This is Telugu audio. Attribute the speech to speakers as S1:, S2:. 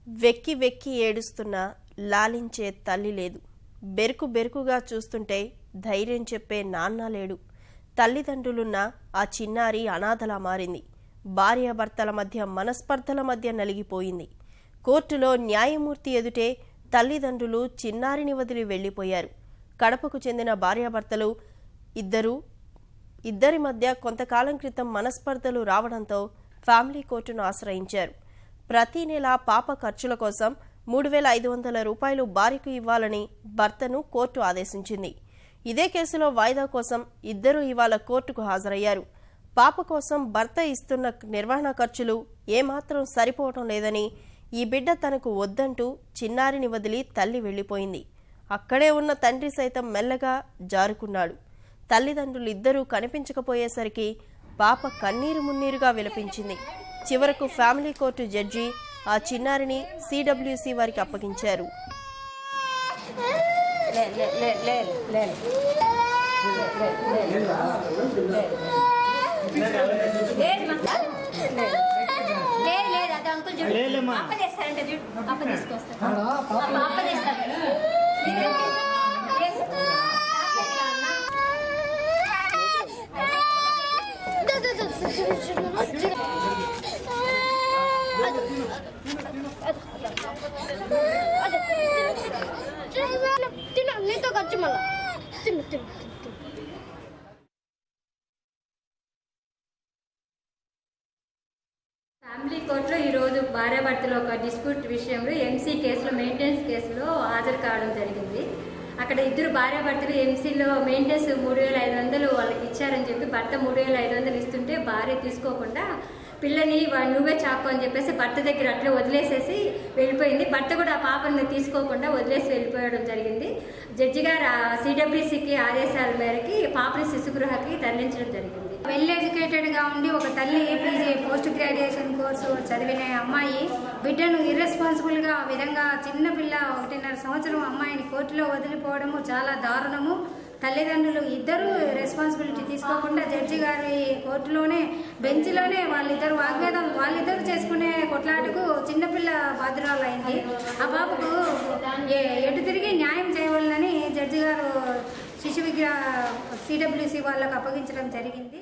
S1: వెక్కి వెక్కి ఏడుస్తున్న లాలించే తల్లి లేదు. బెరుకు బెరుకుగా చూస్తుంటే ధైర్యం చెప్పే నాన్న లేడు. తల్లిదండ్రులున్న ఆ చిన్నారి అనాథలా మారింది. భార్యాభర్తల మధ్య మనస్పర్ధల మధ్య నలిగిపోయింది. కోర్టులో న్యాయమూర్తి ఎదుటే తల్లిదండ్రులు చిన్నారిని వదిలి వెళ్లిపోయారు. కడపకు చెందిన భార్యాభర్తలు ఇద్దరి మధ్య కొంతకాలం క్రితం మనస్పర్ధలు రావడంతో ఫ్యామిలీ కోర్టును ఆశ్రయించారు. ప్రతి నెల పాప ఖర్చుల కోసం 3,500 రూపాయలు భార్యకు ఇవ్వాలని భర్తను కోర్టు ఆదేశించింది. ఇదే కేసులో వాయిదా కోసం ఇద్దరు ఇవాళ కోర్టుకు హాజరయ్యారు. పాప కోసం భర్త ఇస్తున్న నిర్వహణ ఖర్చులు ఏమాత్రం సరిపోవటం లేదని, ఈ బిడ్డ తనకు వద్దంటూ చిన్నారిని వదిలి తల్లి వెళ్లిపోయింది. అక్కడే ఉన్న తండ్రి సైతం మెల్లగా జారుకున్నాడు. తల్లిదండ్రులు ఇద్దరూ కనిపించకపోయేసరికి పాప కన్నీరు మున్నీరుగా విలపించింది. చివరకు ఫ్యామిలీ కోర్టు జడ్జి ఆ చిన్నారిని సిడబ్ల్యూసి వారికి అప్పగించారు.
S2: ఫ్యామిలీ కోర్టులో ఈరోజు భార్యాభర్తలు ఒక డిస్ప్యూట్ విషయంలో ఎంసీ కేసులో మెయింటెనెన్స్ కేసులో హాజరు కావడం జరిగింది. అక్కడ ఇద్దరు భార్యాభర్తలు ఎంసీలో మెయింటెనెన్స్ 3,500 వాళ్ళకి ఇచ్చారని చెప్పి భర్త 3,500 ఇస్తుంటే భార్య తీసుకోకుండా పిల్లని నువ్వే చాకు అని చెప్పేసి భర్త దగ్గర అట్లే వదిలేసేసి వెళ్ళిపోయింది. భర్త కూడా ఆ పాపని తీసుకోకుండా వదిలేసి వెళ్ళిపోవడం జరిగింది. జడ్జి గారు సిడబ్ల్యూసికి ఆదేశాల మేరకి పాపని శిశుగృహకి తరలించడం జరిగింది.
S3: వెల్ ఎడ్యుకేటెడ్గా ఉండి ఒక తల్లి పీజీ పోస్ట్ గ్రాడ్యుయేషన్ కోర్సు చదివిన అమ్మాయి బిడ్డను ఇర్రెస్పాన్సిబుల్గా ఆ విధంగా చిన్నపిల్ల 1.5 సంవత్సరం అమ్మాయిని కోర్టులో వదిలిపోవడము చాలా దారుణము. తల్లిదండ్రులు ఇద్దరు రెస్పాన్సిబిలిటీ తీసుకోకుండా జడ్జి గారి కోర్టులోనే బెంచ్లోనే వాళ్ళిద్దరు చేసుకునే కొట్లాటకు చిన్నపిల్ల బాధ్యురాలైంది. ఆ బాబుకు ఎటు తిరిగి న్యాయం చేయవాలని జడ్జి గారు శిశు విద్య సిడబ్ల్యూసి వాళ్ళకు అప్పగించడం జరిగింది.